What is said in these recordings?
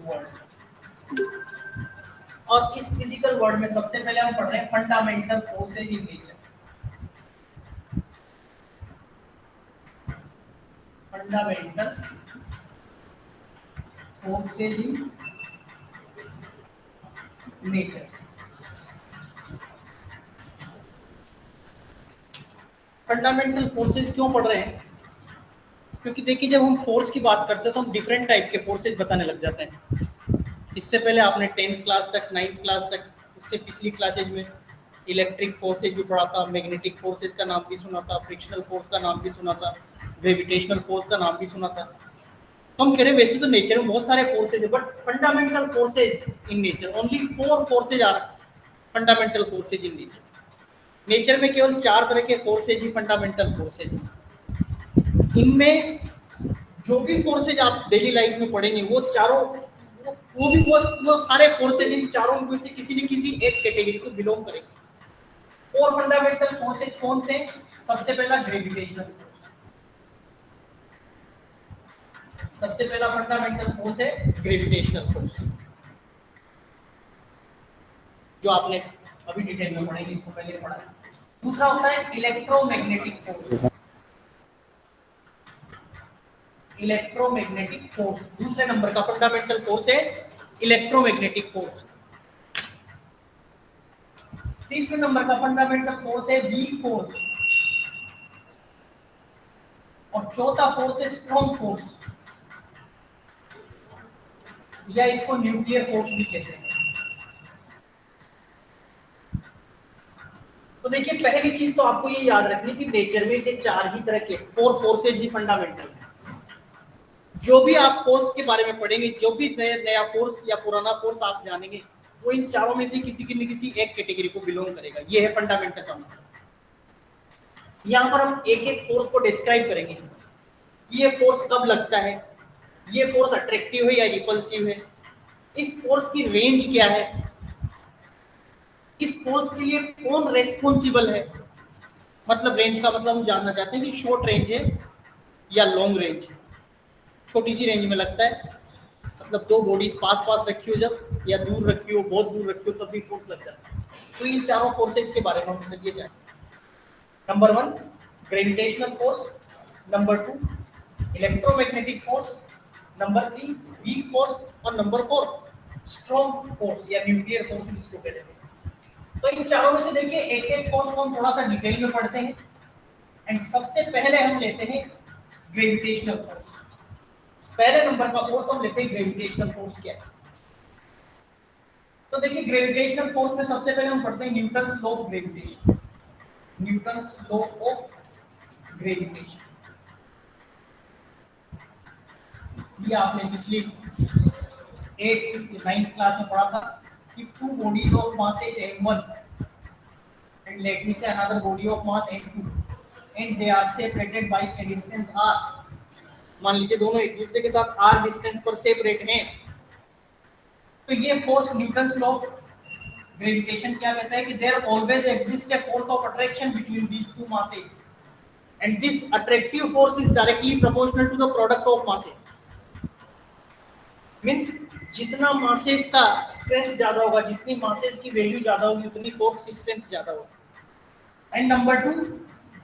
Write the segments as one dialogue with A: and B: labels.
A: World. और इस physical world में सबसे पहले हम पढ़ रहे हैं fundamental forces in nature. Fundamental forces in nature. Fundamental forces क्यों पढ़ रहे हैं? क्योंकि देखिए जब हम फोर्स की बात करते हैं तो हम डिफरेंट टाइप के फोर्सेज बताने लग जाते हैं। इससे पहले आपने 10th क्लास तक 9th क्लास तक उससे पिछली क्लासेज में इलेक्ट्रिक फोर्सेज भी पढ़ा था, मैग्नेटिक फोर्सेज का नाम भी सुना था, फ्रिक्शनल फोर्स का नाम भी सुना था, ग्रेविटेशनल फोर्स का नाम भी सुना था। तो हम कह रहे हैं वैसे तो नेचर में बहुत सारे फोर्सेज है, but fundamental forces in nature only 4 forces are fundamental forces in nature. Nature में केवल 4 तरह के फोर्सेज ही फंडामेंटल फोर्सेज हैं। इनमें जो भी फोर्सेज आप डेली लाइफ में पढ़ेंगे वो चारों वो सारे फोर्सेज इन चारों में से किसी न किसी एक कैटेगरी को बिलोंग करेंगे। और फंडामेंटल फोर्सेज कौन से? सबसे पहला ग्रेविटेशनल फोर्स। सबसे पहला फंडामेंटल फोर्स है ग्रेविटेशनल फोर्स, जो आपने अभी डिटेल में पढ़ेंगे, इसको पहले पढ़ा। दूसरा होता है इलेक्ट्रोमैग्नेटिक फोर्स। इलेक्ट्रोमैग्नेटिक फोर्स दूसरे नंबर का फंडामेंटल फोर्स है इलेक्ट्रोमैग्नेटिक फोर्स। तीसरे नंबर का फंडामेंटल फोर्स है वीक फोर्स। और चौथा फोर्स है स्ट्रॉन्ग फोर्स, या इसको न्यूक्लियर फोर्स भी कहते हैं। तो देखिए पहली चीज तो आपको ये याद रखनी कि नेचर में ये 4 ही तरह के 4 फोर्सेज ही फंडामेंटल है। जो भी आप फोर्स के बारे में पढ़ेंगे, जो भी नया फोर्स या पुराना फोर्स आप जानेंगे, वो इन चारों में से किसी न किसी एक कैटेगरी को बिलोंग करेगा। ये है फंडामेंटल का मतलब। यहाँ पर हम एक एक फोर्स को डिस्क्राइब करेंगे कि ये फोर्स कब लगता है, ये फोर्स अट्रैक्टिव है या रिपल्सिव है, इस फोर्स की रेंज क्या है, इस फोर्स के लिए कौन रेस्पॉन्सिबल है। मतलब रेंज का मतलब हम जानना चाहते हैं कि शॉर्ट रेंज है या लॉन्ग रेंज। छोटी सी रेंज में लगता है, मतलब 2 बॉडीज पास पास रखी हो जब, या दूर रखी हो, बहुत दूर रखी हो, तब भी फोर्स लग जाता है। तो इन चारों फोर्सेज के बारे में हम समझिए जाए। Number 1 gravitational force, number 2 electromagnetic force, number 3 weak force, और नंबर 4 स्ट्रॉन्ग फोर्स या न्यूक्लियर फोर्स इसको कहते हैं। तो इन चारों में से देखिए एक एक फोर्स को हम थोड़ा सा डिटेल में पढ़ते हैं। एंड सबसे पहले हम लेते हैं ग्रेविटेशनल फोर्स। पहले नंबर का फोर्स हम लेते हैं ग्रेविटेशनल फोर्स क्या है। तो देखिए ग्रेविटेशनल फोर्स में सबसे पहले हम पढ़ते हैं Newton's law of gravitation. Newton's law of gravitation, ये आपने पिछली 8th 9th क्लास में पढ़ा था कि 2 bodies of mass is m1 and let me say another body of mass m2 and they are separated by a distance r। मान लीजिए दोनों एक दूसरे के साथ r डिस्टेंस पर सेपरेट हैं, तो ये force Newton's law of gravitation क्या कहता है कि there always exist a force of attraction between these two masses and this attractive force is directly proportional to the product of masses। Means जितना masses का strength ज्यादा होगा, जितनी masses की वैल्यू ज्यादा होगी, उतनी फोर्स की स्ट्रेंथ ज्यादा होगी। And number 2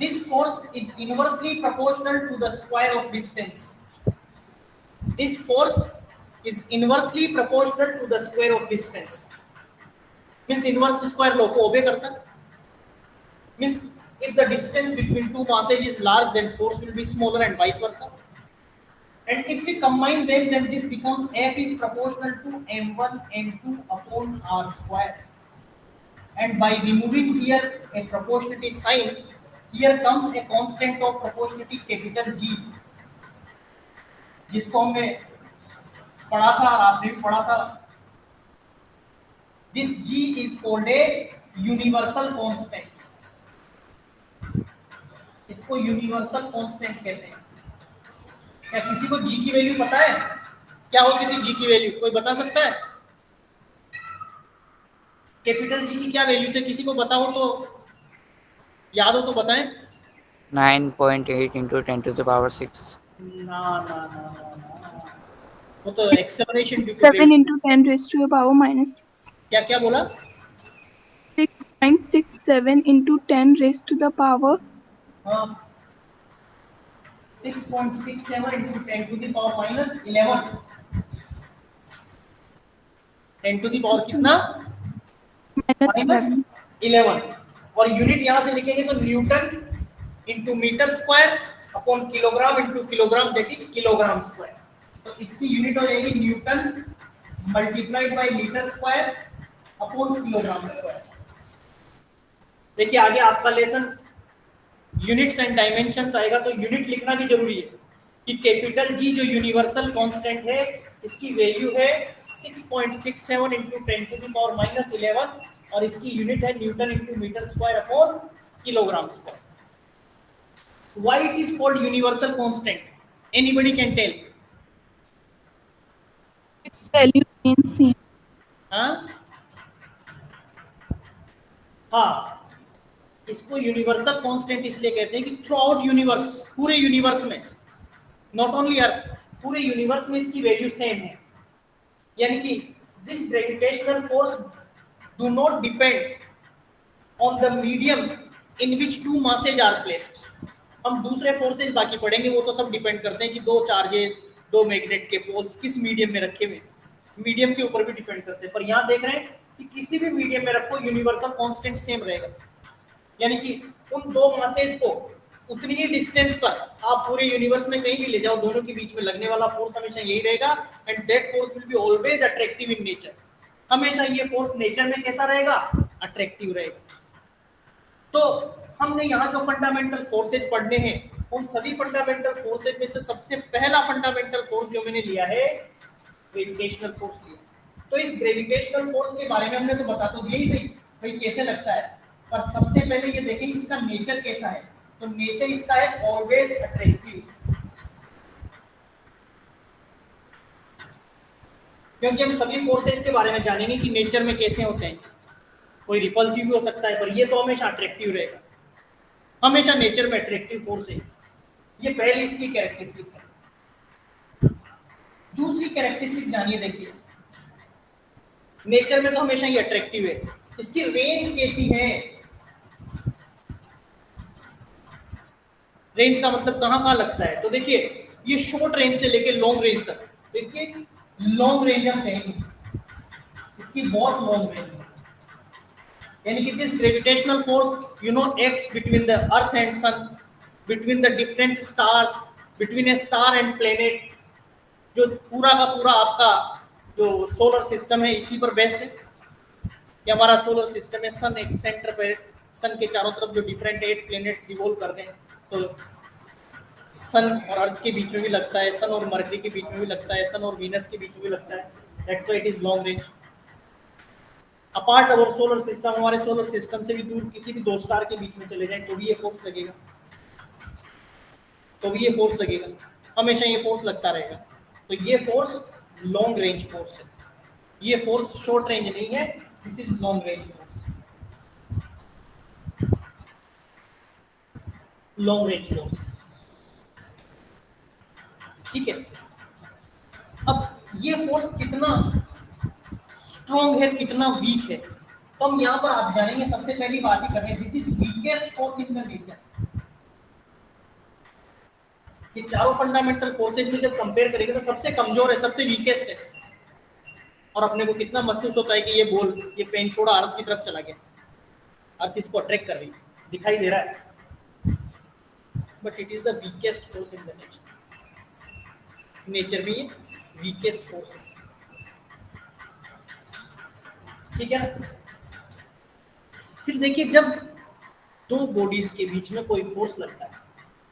A: this force is inversely proportional to the square of distance। this force is inversely proportional to the square of distance। means inverse square law को obey करता है। means if the distance between two masses is large, then force will be smaller and vice versa। and if we combine them, then this becomes F is proportional to m1 m2 upon r square। and by removing here a proportionality sign, here comes a constant of proportionality capital G, जिसको हमने पढ़ा था और आपने भी पढ़ा था। This G is called a universal constant। इसको यूनिवर्सल कांस्टेंट कहते हैं। क्या किसी को G की वैल्यू पता है? क्या होती थी G की वैल्यू, कोई बता सकता है? कैपिटल G की क्या वैल्यू थी, किसी को बताओ तो, याद हो तो बताएं।
B: 9.8 × 10⁻⁶।
A: ना ना ना ना ना, वो तो acceleration due to
B: 7 into 10 raised to the power minus 6.
A: क्या क्या बोला?
B: 6.67 into 10 raised to the power.
A: हाँ 6.67 into 10 to the power minus 11, 10 to the power कितना?
B: Minus
A: minus
B: 11.
A: 11। और यूनिट यहां से लिखेंगे तो newton into metre square upon kilogram into kilogram, that is kilogram square. तो इसकी यूनिट हो जाएगी newton multiplied by metre square upon kilogram square. देखिए आगे आपका लेसन यूनिट्स एंड डायमेंशंस आएगा, तो यूनिट लिखना भी जरूरी है कि कैपिटल जी जो यूनिवर्सल कांस्टेंट है इसकी वैल्यू है 6.67 into 10 to the power minus 11 और इसकी यूनिट है newton into metre square upon kilogram square. Why it is called universal constant? Anybody can tell?
B: Its value remains same.
A: हाँ हाँ, इसको यूनिवर्सल कांस्टेंट इसलिए कहते हैं कि थ्रू आउट यूनिवर्स, पूरे यूनिवर्स में, नॉट ओनली अर्थ, पूरे यूनिवर्स में इसकी वैल्यू सेम है। यानी कि this gravitational force do not depend on the medium in which two masses are placed. हम दूसरे फोर्सेज बाकी पढ़ेंगे, वो तो सब डिपेंड करते हैं कि दो चार्जेस, दो मैग्नेट के पोल्स किस मीडियम में रखे हुए, मीडियम के ऊपर भी डिपेंड करते हैं। पर यहाँ देख रहे हैं कि किसी भी मीडियम में रखो यूनिवर्सल कांस्टेंट सेम रहेगा। यानी कि उन दो मासेज को उतनी ही डिस्टेंस पर आप पूरे यूनिवर्स में कहीं भी ले जाओ, दोनों के बीच में लगने वाला फोर्स हमेशा यही रहेगा, and that force will be always attractive in nature. हमेशा ये फोर्स नेचर में कैसा रहेगा? अट्रैक्टिव रहेगा। तो हमने यहाँ जो फंडामेंटल फोर्सेज पढ़ने हैं, उन सभी फंडामेंटल फोर्सेज में से सबसे पहला फंडामेंटल फोर्स जो मैंने लिया है, ग्रेविटेशनल फोर्स लिया। तो इस ग्रेविटेशनल फोर्स के बारे में हमने तो बता तो दिया ही सही भाई कैसे लगता है, पर सबसे पहले ये देखें इसका नेचर कैसा है। तो नेचर इसका है ऑलवेज अट्रैक्टिव, क्योंकि हम सभी फोर्सेज के बारे में जानेंगे कि नेचर में कैसे होते हैं। कोई रिपल्सिव भी हो सकता है, पर ये तो हमेशा अट्रैक्टिव रहेगा, हमेशा नेचर में अट्रैक्टिव फोर्स है। ये पहली इसकी कैरेक्टरिस्टिक है। दूसरी कैरेक्टरिस्टिक जानिए, देखिए नेचर में तो हमेशा ये अट्रैक्टिव है, इसकी रेंज कैसी है? रेंज का मतलब कहां कहां लगता है? तो देखिए ये शॉर्ट रेंज से लेके लॉन्ग रेंज तक, इसकी लॉन्ग रेंज हम कहेंगे, इसकी बहुत लॉन्ग रेंज। यानी कि this gravitational force you know acts between the earth and sun, between the different stars, between a star and planet. जो पूरा का पूरा आपका जो सोलर सिस्टम है इसी पर बेस्ड है कि हमारा सोलर सिस्टम है, सन एक सेंटर पे, सन के चारों तरफ जो डिफरेंट 8 प्लेनेट्स रिवॉल्व कर रहे हैं, तो सन और अर्थ के बीच में भी लगता है, सन और मरकरी के बीच में भी लगता है, सन और वीनस के बीच में भी लगता है। That's why it is long range. Apart our solar system, हमारे सोलर सिस्टम से भी दूर किसी भी दो स्टार के बीच में चले जाएं तो भी ये फोर्स लगेगा, तो भी ये फोर्स लगेगा, हमेशा ये फोर्स लगता रहेगा। तो ये फोर्स लॉन्ग रेंज फोर्स है, ये फोर्स शॉर्ट रेंज नहीं है, this is long range force, long range force. ठीक है, अब ये फोर्स कितना स्ट्रॉन्ग है, कितना वीक है, तो हम यहाँ पर आप जानेंगे। सबसे पहली बात ही कर रहे हैं, this is weakest force in the nature. ये चारों फंडामेंटल फोर्सेज में जब कंपेयर करेंगे तो सबसे कमजोर है, सबसे वीकेस्ट है। और अपने को कितना महसूस होता है कि ये बॉल, ये पेन छोड़ा अर्थ की तरफ चला गया, अर्थ इसको अट्रैक्ट कर रही है, दिखाई दे रहा है, but it is the weakest force in the nature. Nature में ये वीकेस्ट फोर्स है, ठीक है ना। फिर देखिए जब दो बॉडीज के बीच में कोई फोर्स लगता है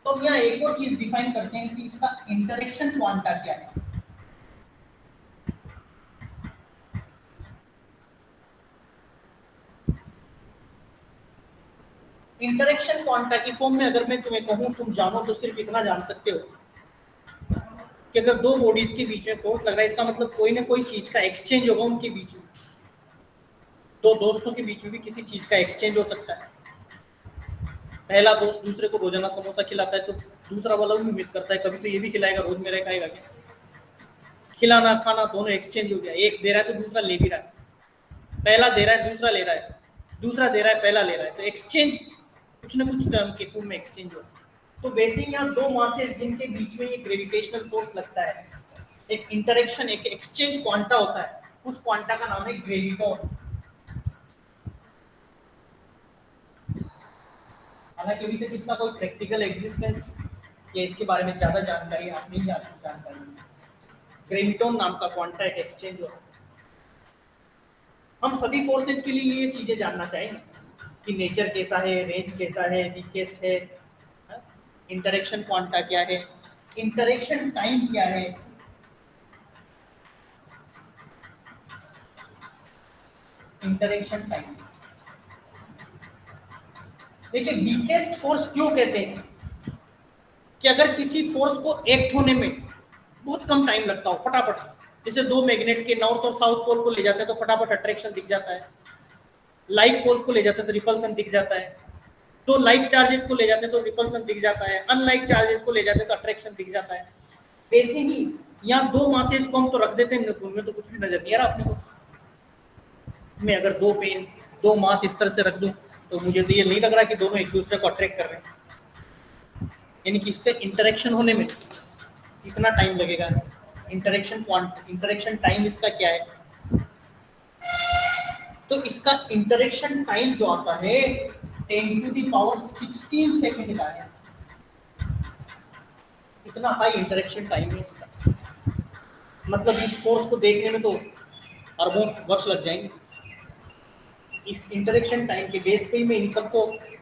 A: तो हम यहाँ एक और चीज डिफाइन करते हैं कि इसका इंटरेक्शन क्वांटा क्या है। इंटरेक्शन क्वांटा की फॉर्म में अगर मैं तुम्हें कहूं, तुम जानो तो सिर्फ इतना जान सकते हो कि अगर दो बॉडीज के बीच में फोर्स लग रहा है, इसका मतलब कोई ना कोई चीज का एक्सचेंज होगा उनके बीच में। दो दोस्तों के बीच में भी किसी चीज का एक्सचेंज हो सकता है। पहला दोस्त दूसरे को रोजाना समोसा खिलाता है तो दूसरा वाला भी उम्मीद करता है कभी तो ये भी खिलाएगा, रोज मेरा खाएगा क्या। खिलाना खाना दोनों एक्सचेंज हो गया, एक दे रहा है तो दूसरा ले भी रहा है, पहला दे रहा है दूसरा ले रहा है, दूसरा दे रहा है पहला ले रहा है, तो एक्सचेंज कुछ ना कुछ टर्म के फॉर्म में एक्सचेंज हो। तो वैसे ही यहाँ दो मासेस जिनके बीच में ये ग्रेविटेशनल फोर्स लगता है, एक इंटरेक्शन एक एक्सचेंज क्वांटा होता है, उस क्वांटा का नाम है ग्रेविटॉन। हालांकि अभी तक इसका कोई प्रैक्टिकल एग्जिस्टेंस या इसके बारे में ज्यादा जानकारी आप नहीं जानकारी है। ग्रेविटॉन नाम का क्वांटा एक एक्सचेंज हो। हम सभी फोर्सेज के लिए ये चीजें जानना चाहेंगे कि नेचर कैसा है, रेंज कैसा है, वीकेस्ट है, इंटरेक्शन क्वांटा क्या है, इंटरेक्शन टाइम क्या है, इंटरेक्शन टाइम। देखिए वीकेस्ट फोर्स क्यों कहते हैं कि अगर किसी फोर्स को एक्ट होने में बहुत कम टाइम लगता हो, फटाफट, जैसे दो मैग्नेट के नॉर्थ और साउथ पोल को ले जाते हैं तो फटाफट अट्रैक्शन दिख जाता है, लाइक पोल्स को ले जाते हैं तो रिपल्सन दिख जाता है, दो लाइक चार्जेस को ले जाते हैं तो रिपल्सन दिख जाता है, अनलाइक चार्जेस को ले जाते हैं तो अट्रैक्शन दिख जाता है। वैसे ही यहाँ दो मासेस को हम तो रख देते हैं, उनमें तो कुछ भी नजर नहीं आ रहा अपने को। मैं अगर दो पेन दो मास इस तरह से रख दूं तो मुझे तो ये नहीं लग रहा कि दोनों एक दूसरे को अट्रैक्ट कर रहे हैं, यानी कि इससे इंटरेक्शन होने में कितना टाइम लगेगा, इंटरेक्शन टाइम इसका क्या है। तो इसका इंटरेक्शन टाइम जो आता है 10⁻16 सेकेंड का है। इतना हाई इंटरेक्शन टाइम है इसका, मतलब इस फोर्स को देखने में तो अरबों वर्ष लग जाएंगे। इस इंटरेक्शन टाइम के बेस पे ही मैं इन सबको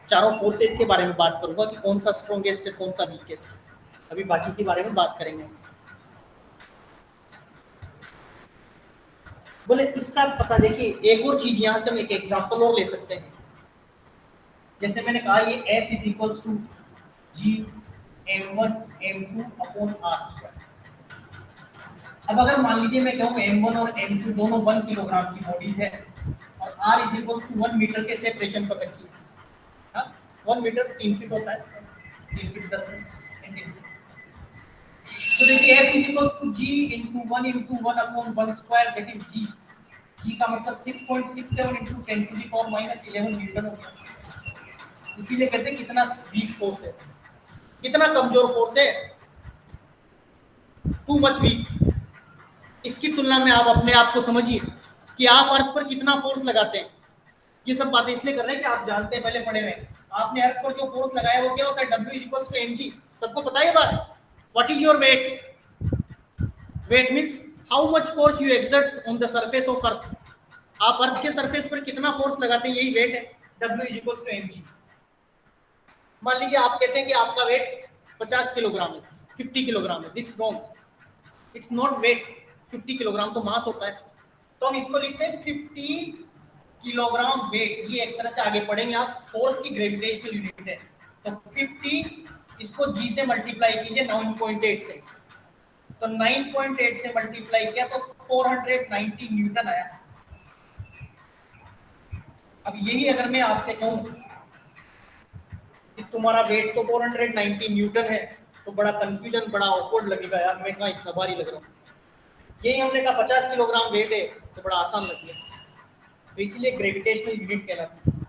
A: चारों फोर्सेज के बारे में बात करूंगा कि कौन सा स्ट्रॉन्गेस्ट है कौन सा वीकेस्ट है, अभी बाकी के बारे में बात करेंगे। बोले इसका पता देखिए एक और चीज, यहाँ से हम एक एग्जांपल और ले सकते हैं। जैसे मैंने कहा ये F is equals to G m1 m2 upon r²। अब अगर मान लीजिए मैं कहूँ m1 और m2 दोनों 1 किलोग्राम की बॉडीज है और r is equals to 1 metre के सेपरेशन पर रखिए। हाँ 1 मीटर 3 फीट होता है, 3 फीट 10 सेंटीमीटर। तो देखिए F is equals to G into 1 into 1 upon 1 square, that is G। G का मतलब 6.67 into 10 to the power minus 11 Newton हो गया। इसीलिए कहते हैं कितना वीक फोर्स है, कितना कमजोर फोर्स है, टू मच वीक। इसकी तुलना में आप अपने आप को समझिए कि आप अर्थ पर कितना फोर्स लगाते हैं। ये सब बातें इसलिए कर रहे हैं कि आप जानते हैं, पहले पढ़े हुए आपने अर्थ पर जो फोर्स लगाया वो क्या होता है, W इक्वल्स टू mg। सबको पता है ये बात। What is your weight? Weight means how much force you exert on the surface of earth। आप अर्थ के सरफेस पर कितना फोर्स लगाते हैं, यही वेट है। W is equals to mg। मान लीजिए आप कहते हैं कि आपका वेट 50 किलोग्राम है, 50 किलोग्राम है, this wrong, it's not weight. 50 kilogram तो मास होता है, तो हम इसको लिखते हैं 50 किलोग्राम वेट। ये एक तरह से आगे पढ़ेंगे आप, फोर्स की ग्रेविटेशनल यूनिट है। तो 50 इसको G से मल्टीप्लाई कीजिए 9.8 से, तो 9.8 से मल्टीप्लाई किया तो 490 न्यूटन आया। अब यही अगर मैं आपसे कहूं कि तुम्हारा वेट तो 490 न्यूटन है, तो बड़ा कंफ्यूजन, बड़ा ऑकवर्ड लगेगा यार, मैं कहाँ इतना भारी लग रहा हूँ। यही हमने कहा 50 किलोग्राम वेट है तो बड़ा आसान लग गया, तो इसीलिए ग्रेविटेशनल यूनिट कहलाती है।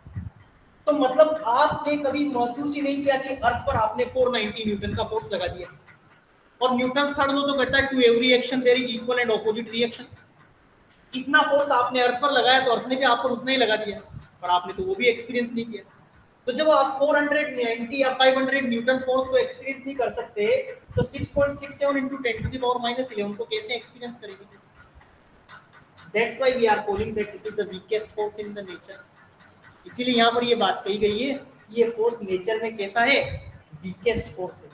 A: तो मतलब आपने कभी महसूस ही नहीं किया कि अर्थ पर आपने 490 न्यूटन का फोर्स लगा दिया, और न्यूटन थर्ड लॉ तो कहता है to every action there is equal and opposite reaction. इतना फोर्स आपने अर्थ पर लगाया तो अर्थ ने भी आप पर उतना ही लगा दिया, पर आपने तो वो भी एक्सपीरियंस नहीं किया। तो जब आप 490 या 500 न्यूटन फोर्स को एक्सपीरियंस नहीं कर सकते तो 6.67 into 10 to the power minus 11 को कैसे एक्सपीरियंस करेंगे? That's why we are calling that it is the weakest force in the nature। इसीलिए यहाँ पर ये बात कही गई है, ये फोर्स नेचर में कैसा है, वीकेस्ट फोर्स है,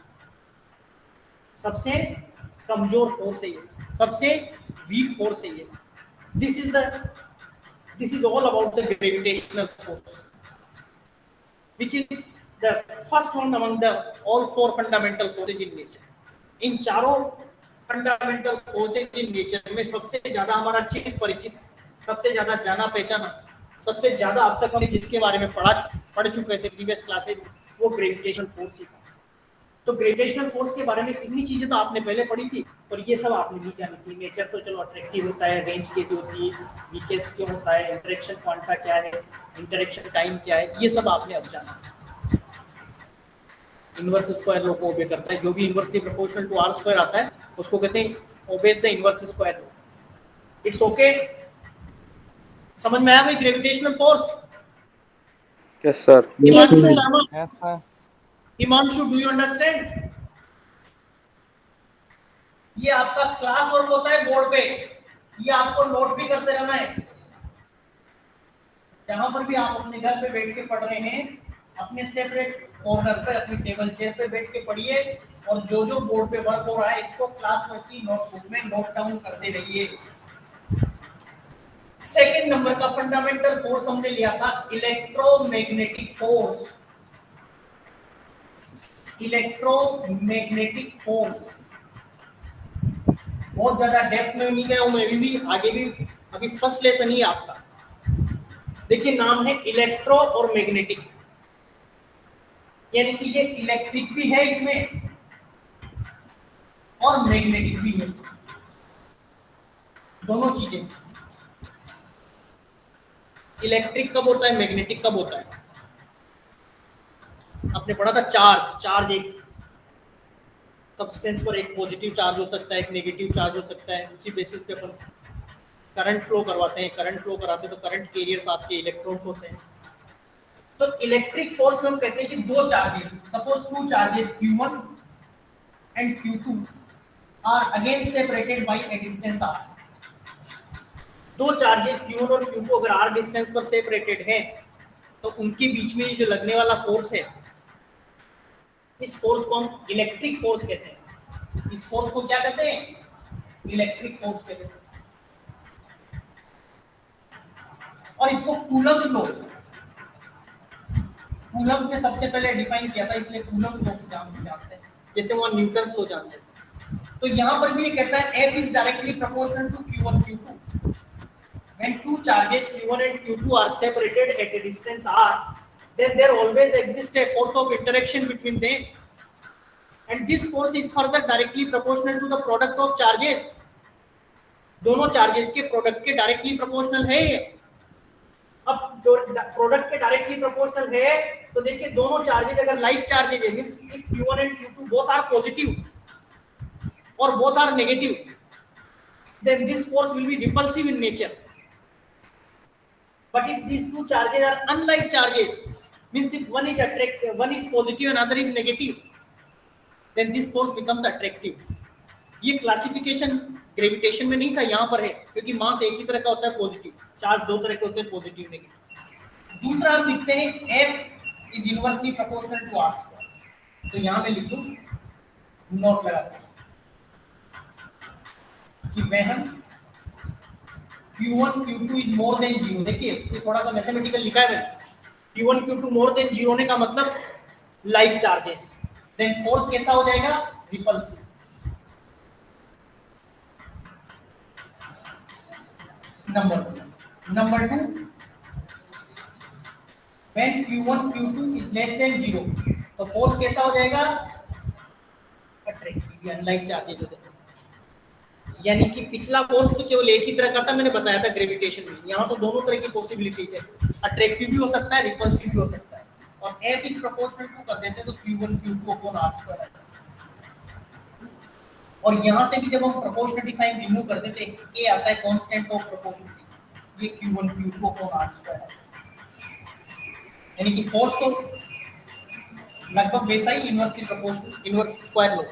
A: सबसे कमजोर फोर्स है ये, सबसे वीक फोर्स है ये। This is all about the gravitational force which is the first one among the all four fundamental forces in nature। इन चारों फंडामेंटल फोर्सेज इन नेचर में सबसे ज्यादा हमारा चित परिचित, सबसे ज्यादा जाना पहचाना, सबसे ज्यादा अब तक हमने जिसके बारे में पढ़ चुके थे प्रीवियस क्लासेज, वो ग्रेविटेशन फोर्स ही था। तो ग्रेविटेशनल फोर्स के बारे में कितनी चीजें तो आपने पहले पढ़ी थी, और ये सब आपने नहीं जानी थी। नेचर तो चलो अट्रैक्टिव होता है, रेंज कैसे होती है, वीकेस्ट क्यों होता है, इंटरेक्शन क्वांटा क्या है, इंटरेक्शन टाइम क्या है, ये सब आपने अब जाना। इनवर्स स्क्वायर लॉ को ओबे करता है, जो भी inversely proportional to r square आता है उसको कहते हैं obeys the inverse square law. It's okay, समझ में आया भाई gravitational force?
C: Yes sir.
A: Himanshu Sharma,
D: yes sir.
A: Himanshu do you understand? ये आपका क्लास वर्क होता है बोर्ड पे, ये आपको नोट भी करते रहना है। जहां पर भी आप अपने घर पे बैठ के पढ़ रहे हैं, अपने सेपरेट कॉर्नर पे अपनी टेबल चेयर पे बैठ के पढ़िए, और जो जो बोर्ड पे वर्क हो रहा है इसको क्लास वर्क की नोटबुक में नोट डाउन करते रहिए। सेकंड नंबर का फंडामेंटल फोर्स हमने लिया था इलेक्ट्रोमैग्नेटिक फोर्स। इलेक्ट्रोमैग्नेटिक फोर्स बहुत ज्यादा डेप्थ में नहीं गया हूं मैं, भी आगे भी अभी फर्स्ट लेसन ही आपका। देखिए नाम है इलेक्ट्रो और मैग्नेटिक, यानी कि ये इलेक्ट्रिक भी है इसमें और मैग्नेटिक भी है, दोनों चीजें। इलेक्ट्रिक कब होता है, मैग्नेटिक कब होता है? आपने पढ़ा था चार्ज एक सब्सटेंस पर एक पॉजिटिव चार्ज हो सकता है, एक नेगेटिव चार्ज हो सकता है, उसी बेसिस पे अपन करंट फ्लो करवाते हैं। करंट फ्लो कराते हैं तो करंट कैरियर्स आपके इलेक्ट्रॉन्स होते हैं। तो इलेक्ट्रिक फोर्स में हम कहते हैं कि दो charges, suppose two charges Q1 and Q2 are again separated by a distance r। दो चार्जेस Q1 और Q2 अगर r डिस्टेंस पर सेपरेटेड हैं तो उनके बीच में जो लगने वाला फोर्स है, इस फोर्स को हम इलेक्ट्रिक फोर्स कहते हैं। इस फोर्स को क्या कहते हैं? इलेक्ट्रिक फोर्स कहते हैं। और इसको कूलम्स लॉ, कूलम्स ने सबसे पहले डिफाइन किया था, इसलिए कूलम्स लॉ को जानते हैं, जैसे वो न्यूटन्स लॉ जानते हैं। तो यहां पर भी ये कहता है F is directly proportional to Q1 Q2 when two charges Q1 and Q2 are separated at a distance r, then there always exists a force of interaction between them, and this force is further directly proportional to the product of charges। दोनों charges के product के directly proportional है ये। अब product के directly proportional है तो देखिए दोनों चार्जेस अगर लाइक चार्जेस है, means if Q1 and Q2 both are positive or both are negative, then this force will be repulsive in nature। But if these two charges are unlike charges, means if one is attractive, one is positive and other is negative, then this force becomes attractive। ये classification gravitation में नहीं था, यहाँ पर है, क्योंकि मास एक ही तरह का होता है, पॉजिटिव चार्ज दो तरह के होते हैं, पॉजिटिव नेगेटिव। दूसरा हम लिखते हैं F is inversely proportional to r square. तो यहाँ मैं लिखूं, नोट लगाता हूं कि when Q1 Q2 is more than 0, देखिए ये थोड़ा सा मैथमेटिकल लिखा है मैंने। Q1 Q2 more than 0 होने का मतलब लाइक चार्जेस, देन फोर्स कैसा हो जाएगा? Repulsive. Number 2, when Q1 Q2 is less than 0, तो फोर्स कैसा हो जाएगा? अट्रैक्टिव, अनलाइक चार्जेस होते हैं। यानी कि पिछला फोर्स तो केवल एक ही तरह का था, मैंने बताया था ग्रेविटेशन में। यहाँ तो दोनों तरह की पॉसिबिलिटीज है, अट्रैक्टिव भी हो सकता है, रिपल्सिव भी हो सकता है। और F इज प्रोपोर्शनल टू कर देते हैं तो Q1 Q2 upon r square आता है। और यहाँ से भी जब हम प्रोपोर्शनलिटी साइन रिमूव कर देते हैं, K आता है कांस्टेंट ऑफ प्रोपोर्शनलिटी, ये Q1 Q2 upon r square है। यानी कि फोर्स तो लगभग वैसा ही inversely proportional, inverse square law,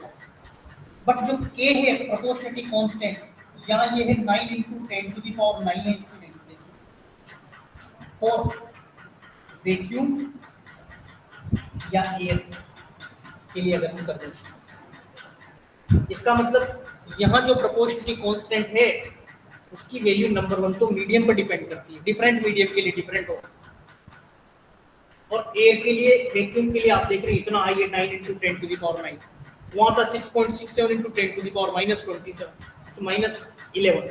A: but जो K है प्रोपोर्शनलिटी कांस्टेंट, यहाँ ये है 9 × 10⁹ है इसकी वैल्यू। फॉर वैक्यूम या एयर के लिए अगर हम कर दें, इसका मतलब यहाँ जो प्रोपोर्शनलिटी कांस्टेंट है उसकी वैल्यू नंबर 1 तो मीडियम पर डिपेंड करती है, डिफरेंट मीडियम के लिए डिफरेंट होगा। और एयर के लिए, वैक्यूम के लिए आप देख रहे हैं इतना आई है 9 × 10⁹, वहाँ था 6.67 × 10⁻27, तो -11।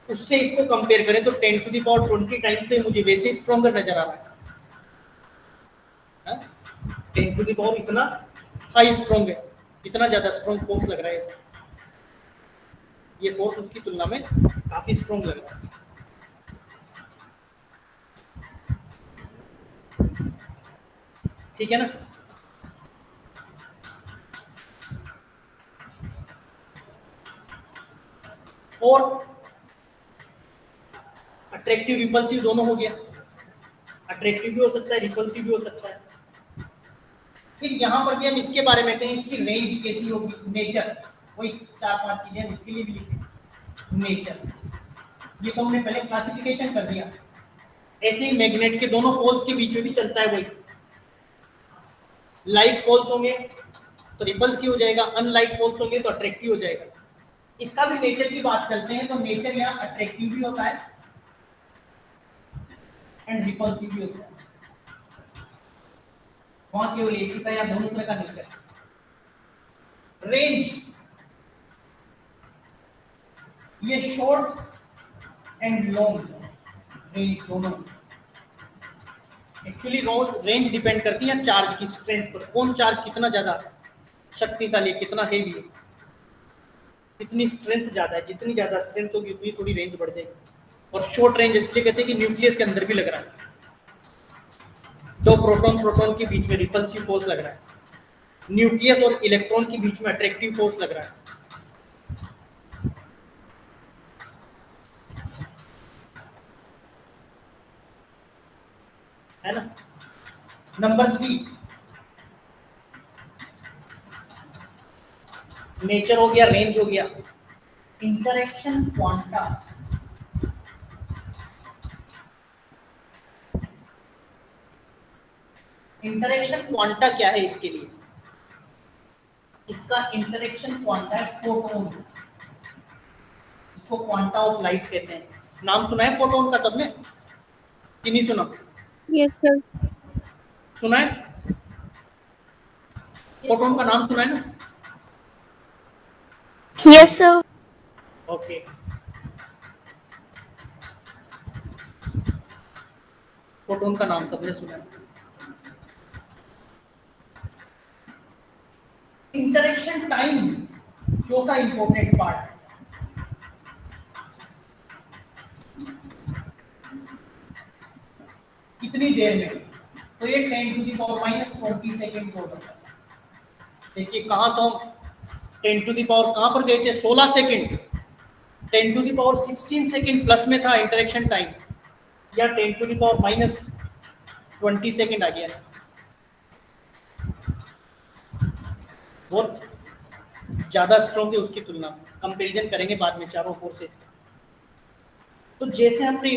A: उससे इसको कंपेयर करें तो 10⁻20 टाइम्स तो मुझे वैसे ही स्ट्रॉन्गर नजर आ रहा है। 10 टू द पावर इतना हाई स्ट्रॉन्ग है, इतना ज्यादा स्ट्रॉन्ग फोर्स लग रहा है, ये फोर्स उसकी तुलना में काफी स्ट्रॉन्ग लग रहा है। ठीक है ना। और अट्रैक्टिव रिपल्सिव दोनों हो गया, अट्रैक्टिव भी हो सकता है, रिपल्सिव भी हो सकता है। फिर यहाँ पर भी हम इसके बारे में कहें, इसकी रेंज कैसी होगी, नेचर, वही 4-5 चीजें इसके लिए भी लिखे। नेचर, ये तो हमने पहले क्लासिफिकेशन कर दिया। ऐसे ही मैग्नेट के दोनों पोल्स के बीच में भी चलता है वही, लाइक पोल्स होंगे तो रिपल्सिव हो जाएगा, अनलाइक पोल्स होंगे तो अट्रैक्टिव हो जाएगा। इसका भी नेचर की बात करते हैं तो नेचर यहाँ अट्रैक्टिव भी होता है एंड रिपल्सिव भी होता है, वहां केवल एक ही था, या दोनों तरह का नेचर। रेंज, ये शॉर्ट एंड लॉन्ग रेंज दोनों। एक्चुअली रेंज डिपेंड करती है चार्ज की स्ट्रेंथ पर, कौन चार्ज कितना ज्यादा शक्तिशाली, कितना हेवी है, कितनी स्ट्रेंथ ज्यादा है, जितनी ज्यादा स्ट्रेंथ होगी उतनी थोड़ी रेंज बढ़ जाएगी। और शॉर्ट रेंज इसलिए कहते हैं कि न्यूक्लियस के अंदर भी लग रहा है, दो प्रोटॉन के बीच में रिपल्सिव फोर्स लग रहा है, न्यूक्लियस और इलेक्ट्रॉन के बीच में अट्रैक्टिव फोर्स लग रहा है ना। नंबर 3, नेचर हो गया, रेंज हो गया, इंटरेक्शन क्वांटा। इंटरेक्शन क्वांटा क्या है इसके लिए, इसका इंटरेक्शन क्वांटा है फोटोन, इसको क्वांटा ऑफ लाइट कहते हैं। नाम सुना है फोटोन का सबने कि नहीं सुना?
B: Yes, sir.
A: सुना है, फोटोन का नाम सुना है ना?
D: Yes, sir.
A: ओके, फोटोन का नाम सबने सुना है। इंटरेक्शन टाइम चौथा इंपॉर्टेंट पार्ट, कितनी देर में, तो ये 10⁻⁻20 सेकेंड होगा। देखिए कहाँ तो 10⁻, कहाँ पर गए थे, 16 सेकेंड, 10⁻16 सेकेंड प्लस में था इंटरेक्शन टाइम, या 10⁻20 सेकेंड आ गया है। बहुत ज्यादा स्ट्रॉन्ग है उसकी तुलना में, कंपैरिजन करेंगे बाद में चारों फोर्सेस का। तो जैसे हमने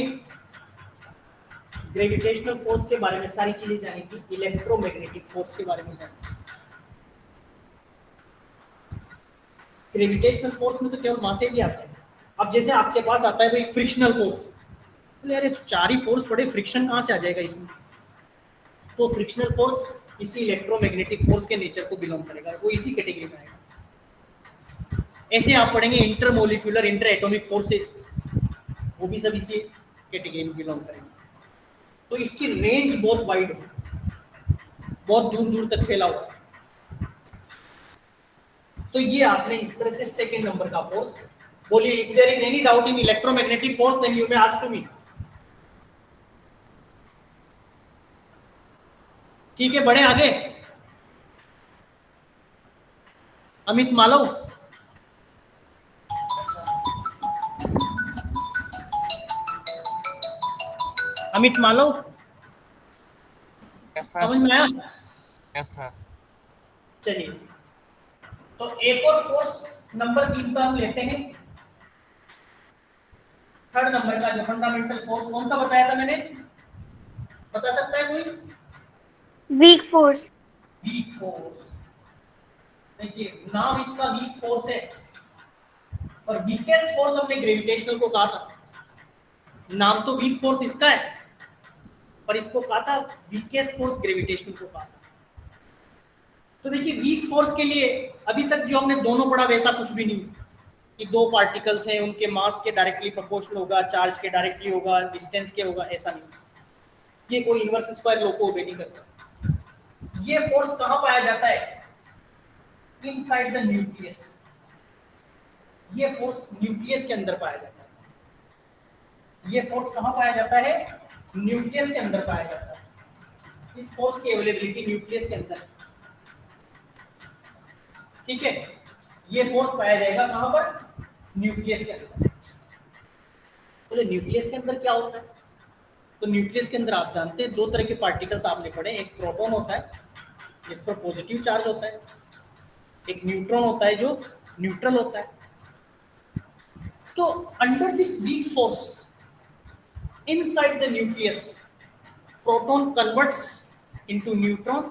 A: ग्रेविटेशनल फोर्स के बारे में सारी चीजें जानी थी, इलेक्ट्रोमैग्नेटिक फोर्स के बारे में जानी। ग्रेविटेशनल फोर्स में तो केवल मासेज ही आता है। अब जैसे आपके पास आता है भाई फ्रिक्शनल फोर्स, बोले अरे तो 4 ही फोर्स पड़े, फ्रिक्शन कहाँ से आ जाएगा इसमें? तो फ्रिक्शनल फोर्स इसी इलेक्ट्रोमैग्नेटिक फोर्स के नेचर को बिलोंग करेगा, वो इसी कैटेगरी में आएगा। ऐसे आप पढ़ेंगे इंटरमोलिक्यूलर इंटर एटॉमिक फोर्सेस, वो भी सब इसी कैटेगरी में बिलोंग करेंगे। तो इसकी रेंज बहुत वाइड है, बहुत दूर दूर तक फैला हुआ है। तो ये आपने इस तरह से सेकंड नंबर का फोर्स। बोलिए, if there is any doubt in electromagnetic force then you may ask to me. ठीक है, बढ़े आगे। अमित मालव, अमित मालव, समझ में आया?
E: Yes sir.
A: चलिए, तो एक और फोर्स नंबर 3 का हम लेते हैं, थर्ड नंबर का, जो फंडामेंटल फोर्स। कौन सा बताया था मैंने, बता सकता है कोई?
D: Weak force.
A: Weak force. देखिए नाम इसका वीक फोर्स है, और वीकेस्ट फोर्स हमने ग्रेविटेशनल को कहा था। नाम तो वीक फोर्स इसका है, पर इसको कहा था वीकेस्ट फोर्स, ग्रेविटेशनल को कहा था। तो देखिए वीक फोर्स के लिए अभी तक जो हमने दोनों पढ़ा वैसा कुछ भी नहीं कि दो पार्टिकल्स हैं, उनके मास के डायरेक्टली प्रोपोर्शनल होगा, चार्ज के डायरेक्टली होगा, डिस्टेंस के होगा, ऐसा नहीं। ये कोई इनवर्स स्क्वायर लॉ को ओबे नहीं करता। ये फोर्स कहाँ पाया जाता है? Inside the nucleus. ये फोर्स न्यूक्लियस के अंदर पाया जाता है। ये फोर्स कहाँ पाया जाता है? न्यूक्लियस के अंदर पाया जाता है। इस फोर्स की अवेलेबिलिटी न्यूक्लियस के अंदर, ठीक है। ये फोर्स पाया जाएगा कहाँ पर? न्यूक्लियस के अंदर। तो न्यूक्लियस के अंदर क्या होता है? तो न्यूक्लियस के अंदर आप जानते हैं दो तरह के पार्टिकल्स आपने पढ़े, एक प्रोटॉन होता है जिस पर पॉजिटिव चार्ज होता है, एक न्यूट्रॉन होता है जो न्यूट्रल होता है। तो under this weak force inside the nucleus, proton converts into neutron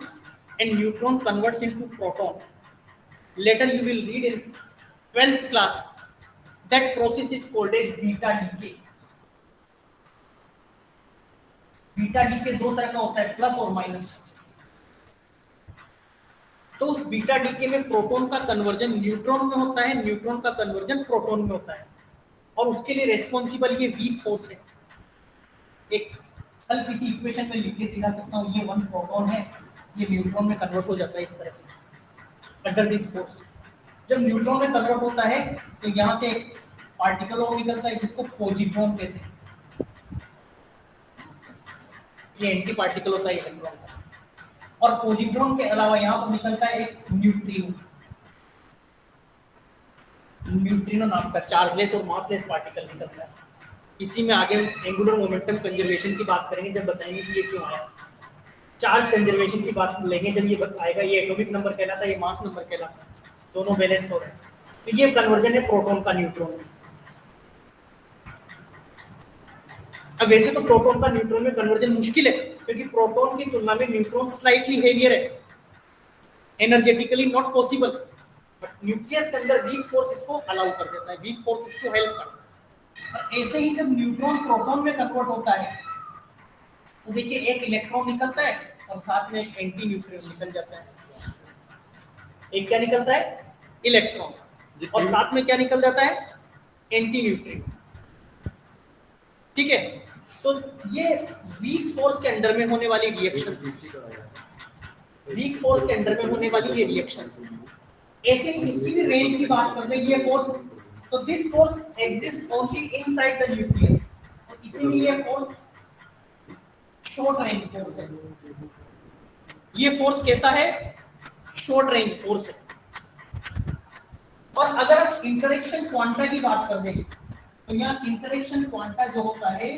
A: and neutron converts into proton. Later you will read in 12th class that process is called as beta decay. Beta decay दो तरह का होता है, plus और minus. तो उस beta decay में proton का कन्वर्जन न्यूट्रॉन में होता है, न्यूट्रॉन का कन्वर्जन प्रोटॉन में होता है, और उसके लिए रेस्पॉन्सिबल ये वीक फोर्स है। एक कल किसी इक्वेशन में लिख के दिखा सकता हूँ, ये 1 प्रोटॉन है, ये न्यूट्रॉन में कन्वर्ट हो जाता है इस तरह से अंडर दिस फोर्स। जब न्यूट्रॉन में कन्वर्ट होता है तो यहाँ से एक पार्टिकल और निकलता है जिसको पॉजिट्रॉन कहते हैं। ये एंटी पार्टिकल होता है इलेक्ट्रॉन का, और पॉजिट्रॉन के अलावा यहाँ पर निकलता है एक न्यूट्रिनो। न्यूट्रिनो नाम का चार्जलेस और मासलेस पार्टिकल निकलता है। इसी में आगे एंगुलर मोमेंटम कंजर्वेशन की बात करेंगे जब बताएंगे कि ये क्यों आया। चार्ज कंजर्वेशन की बात लेंगे जब ये आएगा। ये एटॉमिक नंबर कहलाता है, ये मास नंबर कहलाता है, दोनों बैलेंस हो रहे हैं। तो ये कन्वर्जन है प्रोटॉन का न्यूट्रॉन में। अब वैसे तो प्रोटॉन का न्यूट्रॉन में कन्वर्जन मुश्किल है, क्योंकि प्रोटॉन की तुलना में न्यूट्रॉन स्लाइटली हेवियर है, energetically not possible. But nucleus के अंदर वीक फोर्स इसको अलाउ कर देता है, वीक फोर्स इसको हेल्प करता है। और ऐसे ही जब न्यूट्रॉन प्रोटॉन में कन्वर्ट होता है तो देखिए एक इलेक्ट्रॉन निकलता है और साथ में एक एंटी न्यूट्रिनो निकल जाता है। एक क्या निकलता है? इलेक्ट्रॉन, और साथ में क्या निकल जाता है? Anti neutrino. ठीक है, तो ये वीक फोर्स के अंदर में होने वाली रिएक्शंस, वीक फोर्स के अंदर में होने वाली ये रिएक्शंस। ऐसे ही इसकी भी रेंज की बात करते हैं। ये फोर्स, तो this force exist only inside the nucleus, तो इसीलिए ये फोर्स शॉर्ट रेंज फोर्स है। ये फोर्स कैसा है? शॉर्ट रेंज फोर्स है। और अगर आप इंटरेक्शन क्वांटा की बात कर दें तो यहाँ इंटरेक्शन क्वांटा जो होता है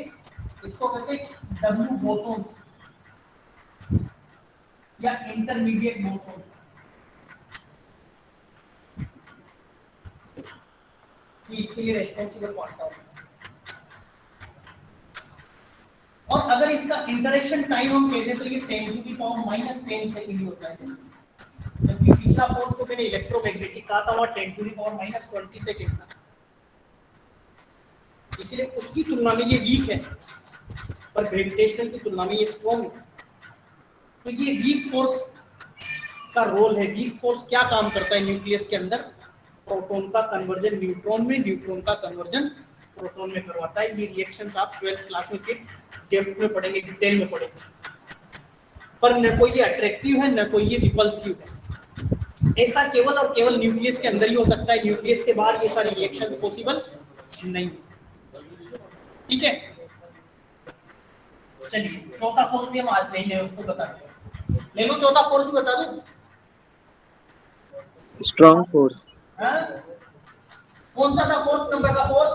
A: इसको कहते हैं डब्ल्यू बोसोन्स या इंटरमीडिएट बोसोन। इसके लिए रेस्पॉन्सिबल क्वांटा होता है। और अगर इसका इंटरेक्शन टाइम हम कहते हैं तो ये 10⁻⁻10 सेकंड होता है, जबकि पिछला फोर्स को मैंने इलेक्ट्रोमैग्नेटिक कहा था वह 10⁻20 सेकंड था। इसलिए उसकी तुलना में ये वीक है, पर ग्रेविटेशनल की तुलना में ये स्ट्रॉन्ग है। तो ये वीक फोर्स का रोल है। वीक फोर्स क्या काम करता है न्यूक्लियस के अंदर? प्रोटॉन का कन्वर्जन न्यूट्रॉन में, न्यूट्रॉन का कन्वर्जन प्रोटॉन में करवाता है। ये रिएक्शंस आप 12th क्लास में फिर डेप्थ में पढ़ेंगे, डिटेल में पढ़ेंगे। पर न कोई ये अट्रैक्टिव है, न कोई ये रिपल्सिव है। ऐसा केवल और केवल न्यूक्लियस के अंदर ही हो सकता है, न्यूक्लियस के बाहर ये सारी रिएक्शंस पॉसिबल नहीं है। ठीक है, चलिए चौथा फोर्स भी हम आज ले लें, उसको बता दें। ले लो, चौथा फोर्स भी बता दूं।
C: Strong force.
A: कौन सा था फोर्थ नंबर का force?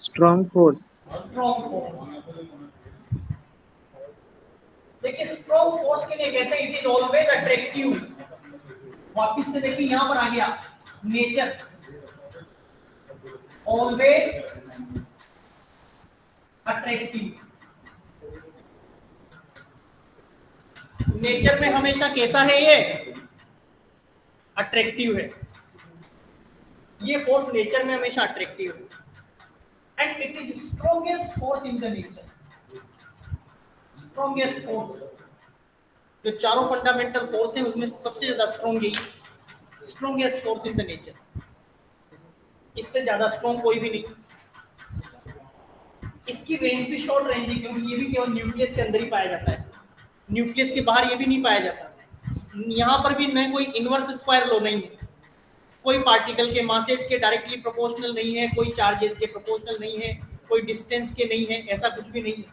C: Strong force.
A: Strong force. देखिए स्ट्रॉन्ग फोर्स के लिए कहते हैं इट इज ऑलवेज अट्रैक्टिव। वापस से देखिए यहां पर आ गया नेचर, ऑलवेज अट्रैक्टिव। नेचर में हमेशा कैसा है? ये अट्रैक्टिव है। ये फोर्स नेचर में हमेशा अट्रैक्टिव है and it is strongest force in the nature. Strongest force, जो चारों फंडामेंटल फोर्स हैं उसमें सबसे ज्यादा स्ट्रॉन्ग यही, strongest force in the nature. इससे ज्यादा स्ट्रॉन्ग कोई भी नहीं। इसकी रेंज भी शॉर्ट रेंज है, क्योंकि ये भी केवल न्यूक्लियस के अंदर ही पाया जाता है, न्यूक्लियस के बाहर ये भी नहीं पाया जाता। यहाँ पर भी न कोई इनवर्स स्क्वायर लॉ नहीं है, कोई पार्टिकल के मासेज के डायरेक्टली प्रोपोर्शनल नहीं है, कोई चार्जेस के प्रोपोर्शनल नहीं है, कोई डिस्टेंस के नहीं है, ऐसा कुछ भी नहीं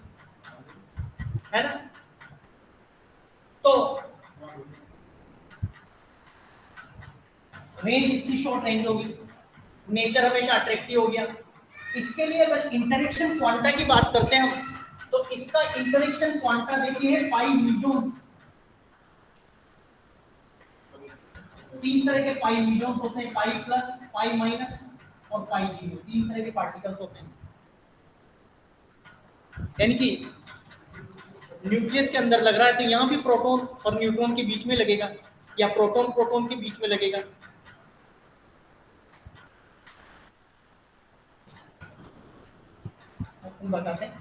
A: है ना। तो रेंज इसकी शॉर्ट रेंज होगी, नेचर हमेशा अट्रैक्टिव हो गया। इसके लिए अगर इंटरेक्शन क्वांटा की बात करते हैं हम, तो इसका इंटरेक्शन क्वांटा देखिए है पाई मीजोन्स। तीन तरह के पाई मीजोन्स होते हैं, पाई प्लस, पाई माइनस और पाई जीरो। तीन तरह के पार्टिकल्स होते हैं। यानी कि न्यूक्लियस के अंदर लग रहा है तो यहाँ भी प्रोटॉन और न्यूट्रॉन के बीच में लगेगा, या प्रोटॉन प्रोटॉन के बीच में लगेगा। बताते हैं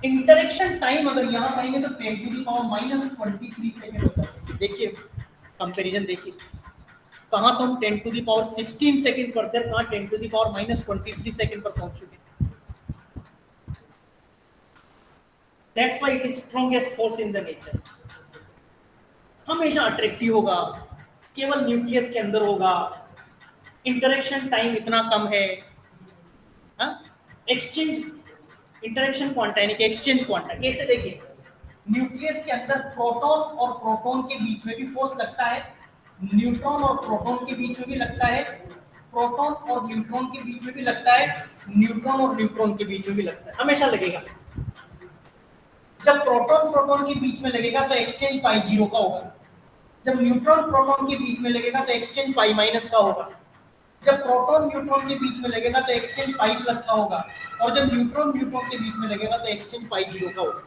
A: इंटरेक्शन टाइम अगर यहाँ कहेंगे तो 10⁻⁻23 सेकेंड होता है। देखिए कंपैरिजन देखिए, कहाँ तो हम 10⁻16 सेकेंड पर थे, कहाँ 10⁻⁻23 सेकेंड पर पहुंच चुके। That's why it is strongest force in the nature। हमेशा अट्रैक्टिव होगा, केवल न्यूक्लियस के अंदर होगा, इंटरेक्शन टाइम इतना कम है। एक्सचेंज इंटरेक्शन क्वांटा यानी कि एक्सचेंज क्वांटा कैसे देखिए, न्यूक्लियस के अंदर प्रोटॉन और प्रोटॉन के बीच में भी फोर्स लगता है, न्यूट्रॉन और प्रोटॉन के बीच में भी लगता है, प्रोटॉन और न्यूट्रॉन के बीच में भी लगता है, न्यूट्रॉन और न्यूट्रॉन के बीच में भी लगता है, हमेशा लगेगा। जब प्रोटॉन प्रोटॉन के बीच में लगेगा तो एक्सचेंज पाई जीरो का होगा, जब न्यूट्रॉन प्रोटॉन के बीच में लगेगा तो एक्सचेंज पाई माइनस का होगा, जब प्रोटॉन न्यूट्रॉन के बीच में लगेगा तो एक्सचेंज पाई प्लस का होगा, और जब न्यूट्रॉन न्यूट्रॉन के बीच में लगेगा तो एक्सचेंज पाई जीरो का होगा।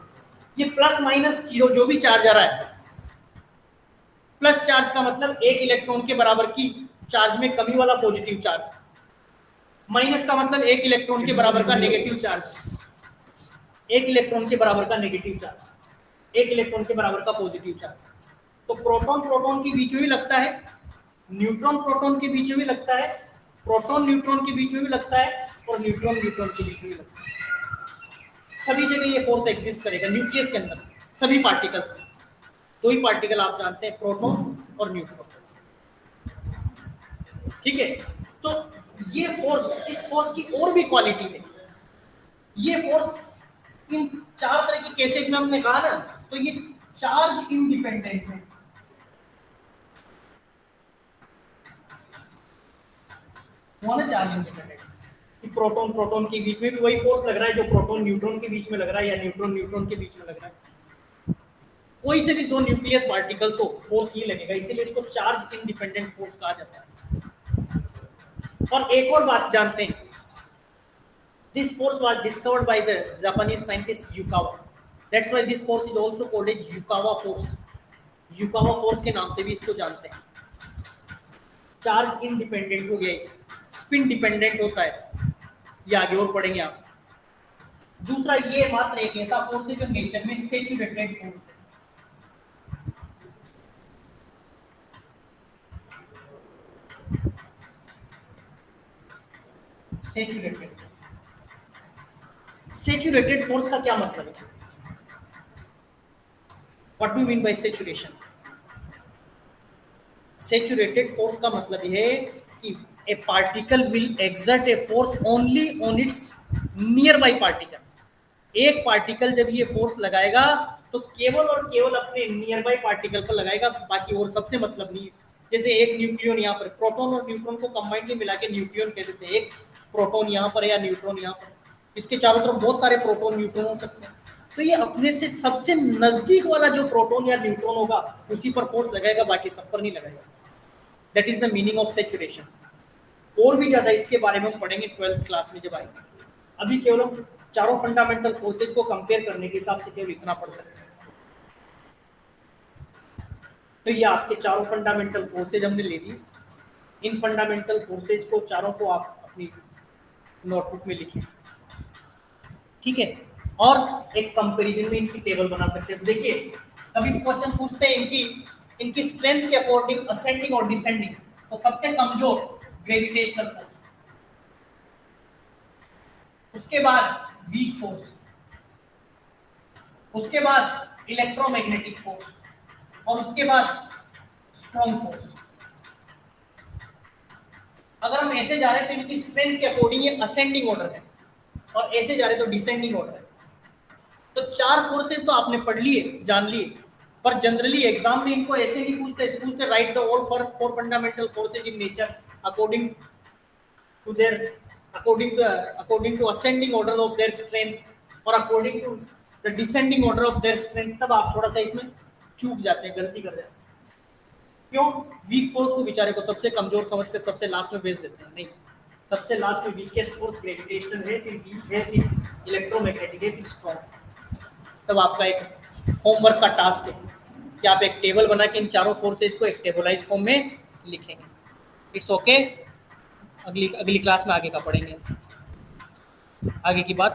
A: ये प्लस माइनस जीरो जो भी चार्ज आ रहा है, प्लस चार्ज का मतलब एक इलेक्ट्रॉन के बराबर की चार्ज में कमी वाला पॉजिटिव चार्ज, माइनस का मतलब एक इलेक्ट्रॉन के बराबर का नेगेटिव चार्ज, एक इलेक्ट्रॉन के बराबर का नेगेटिव चार्ज, एक इलेक्ट्रॉन के बराबर का पॉजिटिव चार्ज। तो प्रोटॉन प्रोटॉन के बीच में भी लगता है, न्यूट्रॉन प्रोटॉन के बीच में भी लगता है, प्रोटॉन न्यूट्रॉन के बीच में भी लगता है, और न्यूट्रॉन न्यूट्रॉन के बीच में भी लगता है। सभी जगह ये फोर्स एग्जिस्ट करेगा न्यूक्लियस के अंदर, सभी पार्टिकल्स में। दो ही पार्टिकल आप जानते हैं, प्रोटॉन और न्यूट्रॉन। ठीक है, तो ये फोर्स, इस फोर्स की और भी क्वालिटी है। ये फोर्स इन चार तरह की कैसे में हमने कहा ना, तो ये चार्ज इंडिपेंडेंट है। चार्ज इंडिपेंडेंट, प्रोटॉन प्रोटॉन के बीच में भी वही फोर्स लग रहा है जो प्रोटॉन न्यूट्रॉन के बीच में लग रहा है, या न्यूट्रॉन न्यूट्रॉन के बीच में लग रहा है। कोई से भी दो न्यूक्लियर पार्टिकल तो फोर्स ही लगेगा, इसीलिए इसको चार्ज इंडिपेंडेंट फोर्स कहा जाता है। और एक और बात जानते हैं, this force was discovered by the Japanese scientist Yukawa। That's why this force is also called as Yukawa force। Yukawa force के नाम से भी इसको जानते हैं। चार्ज इंडिपेंडेंट हो गया, स्पिन डिपेंडेंट होता है, ये आगे और पढ़ेंगे आप। दूसरा, ये मात्र एक ऐसा फोर्स है जो नेचर में सैचुरेटेड फोर्स है। सैचुरेटेड, सैचुरेटेड फोर्स का क्या मतलब है? What do you mean by saturation? Saturated force का मतलब यह है कि a particle will exert a force only on its nearby particle। एक पार्टिकल जब ये फोर्स लगाएगा तो केवल और केवल अपने नियर बाई पार्टिकल पर लगाएगा, बाकी और सबसे मतलब नहीं है। जैसे एक न्यूक्लियन यहाँ पर, प्रोटॉन और न्यूट्रॉन को कंबाइंडली मिला के न्यूक्लियन कह देते हैं। एक प्रोटॉन यहाँ पर या न्यूट्रॉन यहाँ पर, इसके चारों तरफ बहुत सारे प्रोटॉन न्यूट्रॉन हो सकते हैं। तो ये अपने से सबसे नजदीक वाला जो प्रोटॉन या न्यूट्रॉन होगा उसी पर फोर्स लगाएगा, बाकी सब पर नहीं लगाएगा। That is the meaning of saturation. और भी ज्यादा इसके बारे में हम पढ़ेंगे 12th क्लास में जब आएंगे। अभी केवल हम चारों फंडामेंटल फोर्सेज को कंपेयर करने के हिसाब से केवल इतना पढ़ सकते हैं। तो ये आपके चारों फंडामेंटल फोर्सेज हमने ले दी। इन फंडामेंटल फोर्सेज को चारों को आप अपनी नोटबुक में लिखें, ठीक है। और एक कंपैरिजन में इनकी टेबल बना सकते हैं। देखिए कभी क्वेश्चन पूछते हैं इनकी स्ट्रेंथ के अकॉर्डिंग असेंडिंग और डिसेंडिंग, तो सबसे कमजोर ग्रेविटेशनल फोर्स, उसके बाद वीक फोर्स, उसके बाद इलेक्ट्रोमैग्नेटिक फोर्स, और उसके बाद स्ट्रॉन्ग फोर्स। अगर हम ऐसे जा रहे हैं तो इनकी स्ट्रेंथ के अकॉर्डिंग ये असेंडिंग ऑर्डर है, और ऐसे जा रहे तो डिसेंडिंग ऑर्डर है। तो 4 फोर्सेस तो आपने पढ़ लिए, जान लिए, पर जनरली एग्जाम में इनको ऐसे नहीं पूछते, ऐसे पूछते write the all four fundamental forces in nature according to ascending order of their strength और according to the descending order of their strength. तब आप थोड़ा सा इसमें चूक जाते हैं, गलती कर जाते हैं। क्यों? वीक फोर्स को बेचारे को सबसे कमजोर समझकर सबसे लास्ट में भेज देते हैं। नहीं, सबसे लास्ट में वीकेस्ट फोर्स ग्रेविटेशनल है, फिर वीक है, फिर इलेक्ट्रोमैग्नेटिक है, फिर स्ट्रॉन्ग। तब आपका एक होमवर्क का टास्क है कि आप एक टेबल बना के इन चारों फोर्सेस को एक टेबलाइज फॉर्म में लिखेंगे। It's okay. अगली क्लास में आगे का पढ़ेंगे, आगे की बात।